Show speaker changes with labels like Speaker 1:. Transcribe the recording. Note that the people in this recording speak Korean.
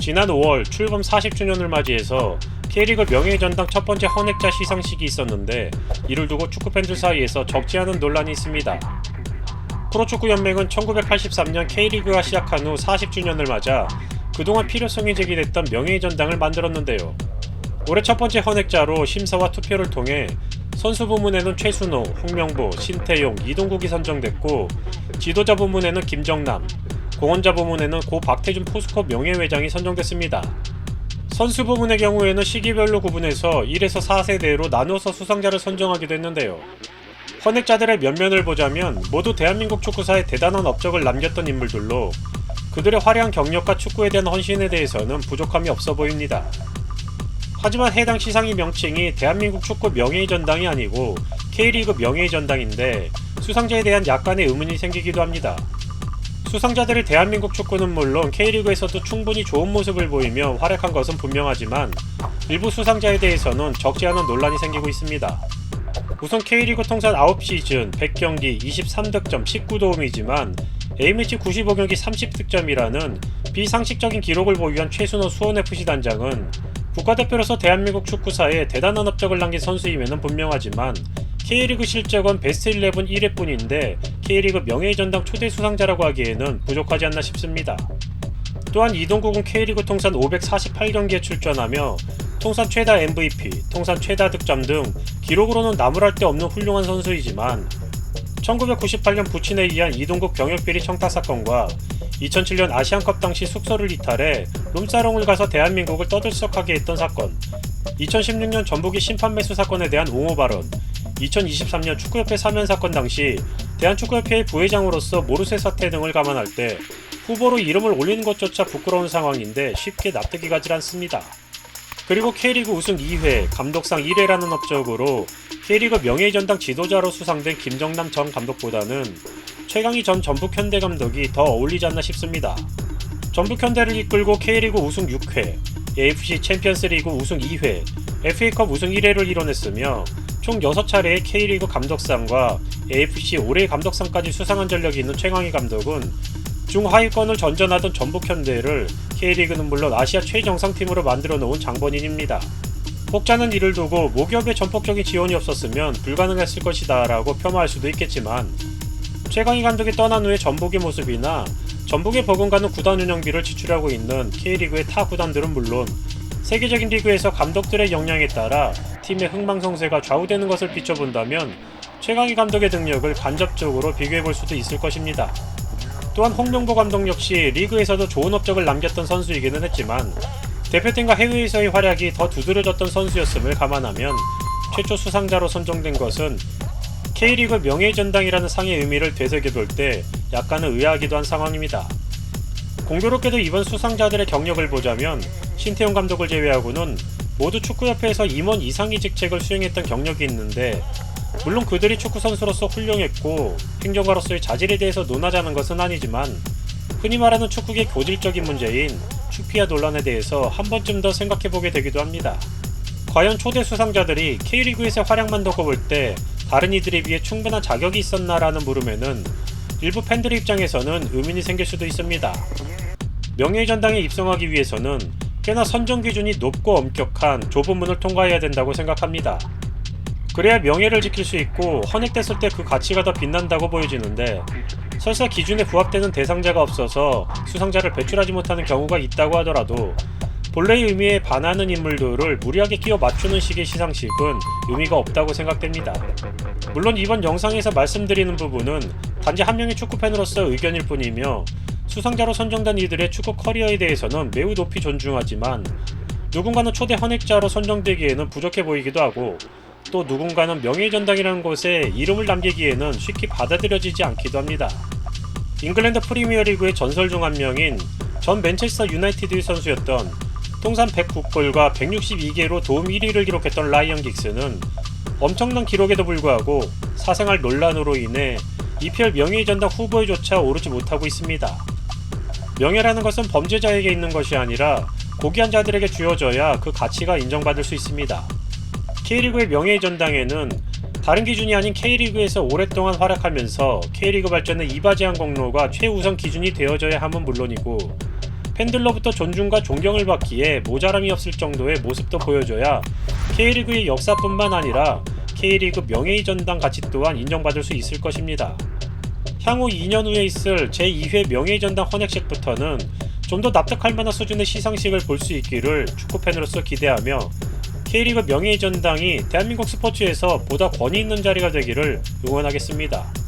Speaker 1: 지난 5월 출범 40주년을 맞이해서 K리그 명예의 전당 첫 번째 헌액자 시상식이 있었는데 이를 두고 축구팬들 사이에서 적지 않은 논란이 있습니다. 프로축구연맹은 1983년 K리그가 시작한 후 40주년을 맞아 그동안 필요성이 제기됐던 명예의 전당을 만들었는데요. 올해 첫 번째 헌액자로 심사와 투표를 통해 선수 부문에는 최순호, 홍명보, 신태용, 이동국이 선정됐고 지도자 부문에는 김정남, 공헌자 부문에는 고 박태준 포스코 명예회장이 선정됐습니다. 선수 부문의 경우에는 시기별로 구분해서 1에서 4세대로 나누어서 수상자를 선정하기도 했는데요. 헌액자들의 면면을 보자면 모두 대한민국 축구사에 대단한 업적을 남겼던 인물들로 그들의 화려한 경력과 축구에 대한 헌신에 대해서는 부족함이 없어 보입니다. 하지만 해당 시상의 명칭이 대한민국 축구 명예의 전당이 아니고 K리그 명예의 전당인데 수상자에 대한 약간의 의문이 생기기도 합니다. 수상자들이 대한민국 축구는 물론 K리그에서도 충분히 좋은 모습을 보이며 활약한 것은 분명하지만 일부 수상자에 대해서는 적지 않은 논란이 생기고 있습니다. 우선 K리그 통산 9시즌 100경기 23득점 19도움이지만 A매치 95경기 30득점이라는 비상식적인 기록을 보유한 최순호 수원FC 단장은 국가대표로서 대한민국 축구사에 대단한 업적을 남긴 선수임에는 분명하지만 K리그 실적은 베스트 11 1회뿐인데 K리그 명예의 전당 초대 수상자라고 하기에는 부족하지 않나 싶습니다. 또한 이동국은 K리그 통산 548경기에 출전하며 통산 최다 MVP, 통산 최다 득점 등 기록으로는 나무랄 데 없는 훌륭한 선수이지만 1998년 부친에 의한 이동국 병역비리 청탁 사건과 2007년 아시안컵 당시 숙소를 이탈해 룸사롱을 가서 대한민국을 떠들썩하게 했던 사건, 2016년 전북이 심판 매수 사건에 대한 옹호 발언, 2023년 축구협회 사면 사건 당시 대한축구협회의 부회장으로서 모르쇠 사태 등을 감안할 때 후보로 이름을 올리는 것조차 부끄러운 상황인데 쉽게 납득이 가질 않습니다. 그리고 K리그 우승 2회, 감독상 1회라는 업적으로 K리그 명예의 전당 지도자로 수상된 김정남 전 감독보다는 최강희 전 전북현대 감독이 더 어울리지 않나 싶습니다. 전북현대를 이끌고 K리그 우승 6회, AFC 챔피언스리그 우승 2회, FA컵 우승 1회를 이뤄냈으며 총 6차례의 K리그 감독상과 AFC 올해의 감독상까지 수상한 전력이 있는 최강희 감독은 중하위권을 전전하던 전북현대를 K리그는 물론 아시아 최정상팀으로 만들어 놓은 장본인입니다. 혹자는 이를 두고 모기업의 전폭적인 지원이 없었으면 불가능했을 것이다 라고 폄하할 수도 있겠지만 최강희 감독이 떠난 후의 전북의 모습이나 전북에 버금가는 구단 운영비를 지출하고 있는 K리그의 타 구단들은 물론 세계적인 리그에서 감독들의 역량에 따라 팀의 흥망성쇠가 좌우되는 것을 비춰본다면 최강희 감독의 능력을 간접적으로 비교해볼 수도 있을 것입니다. 또한 홍명보 감독 역시 리그에서도 좋은 업적을 남겼던 선수이기는 했지만 대표팀과 해외에서의 활약이 더 두드러졌던 선수였음을 감안하면 최초 수상자로 선정된 것은 K리그 명예의 전당이라는 상의 의미를 되새겨볼 때 약간은 의아하기도 한 상황입니다. 공교롭게도 이번 수상자들의 경력을 보자면 신태용 감독을 제외하고는 모두 축구협회에서 임원 이상의 직책을 수행했던 경력이 있는데 물론 그들이 축구선수로서 훌륭했고 행정가로서의 자질에 대해서 논하자는 것은 아니지만 흔히 말하는 축구계 교질적인 문제인 축피아 논란에 대해서 한 번쯤 더 생각해보게 되기도 합니다. 과연 초대 수상자들이 K리그에서의 활약만 두고 볼 때 다른 이들에 비해 충분한 자격이 있었나라는 물음에는 일부 팬들의 입장에서는 의문이 생길 수도 있습니다. 명예의 전당에 입성하기 위해서는 꽤나 선정 기준이 높고 엄격한 좁은 문을 통과해야 된다고 생각합니다. 그래야 명예를 지킬 수 있고 헌액됐을 때 그 가치가 더 빛난다고 보여지는데 설사 기준에 부합되는 대상자가 없어서 수상자를 배출하지 못하는 경우가 있다고 하더라도 본래의 의미에 반하는 인물들을 무리하게 끼워 맞추는 식의 시상식은 의미가 없다고 생각됩니다. 물론 이번 영상에서 말씀드리는 부분은 단지 한 명의 축구팬으로서 의견일 뿐이며 수상자로 선정된 이들의 축구 커리어에 대해서는 매우 높이 존중하지만 누군가는 초대 헌액자로 선정되기에는 부족해 보이기도 하고 또 누군가는 명예의 전당이라는 곳에 이름을 남기기에는 쉽게 받아들여지지 않기도 합니다. 잉글랜드 프리미어리그의 전설 중 한 명인 전 맨체스터 유나이티드 선수였던 통산 109골과 162개로 도움 1위를 기록했던 라이언 긱스는 엄청난 기록에도 불구하고 사생활 논란으로 인해 EPL 명예의 전당 후보에조차 오르지 못하고 있습니다. 명예라는 것은 범죄자에게 있는 것이 아니라 고귀한 자들에게 주어져야 그 가치가 인정받을 수 있습니다. K리그의 명예의 전당에는 다른 기준이 아닌 K리그에서 오랫동안 활약하면서 K리그 발전에 이바지한 공로가 최우선 기준이 되어져야 함은 물론이고 팬들로부터 존중과 존경을 받기에 모자람이 없을 정도의 모습도 보여줘야 K리그의 역사뿐만 아니라 K리그 명예의 전당 가치 또한 인정받을 수 있을 것입니다. 향후 2년 후에 있을 제2회 명예의 전당 헌액식부터는 좀 더 납득할 만한 수준의 시상식을 볼 수 있기를 축구팬으로서 기대하며 K리그 명예의 전당이 대한민국 스포츠에서 보다 권위 있는 자리가 되기를 응원하겠습니다.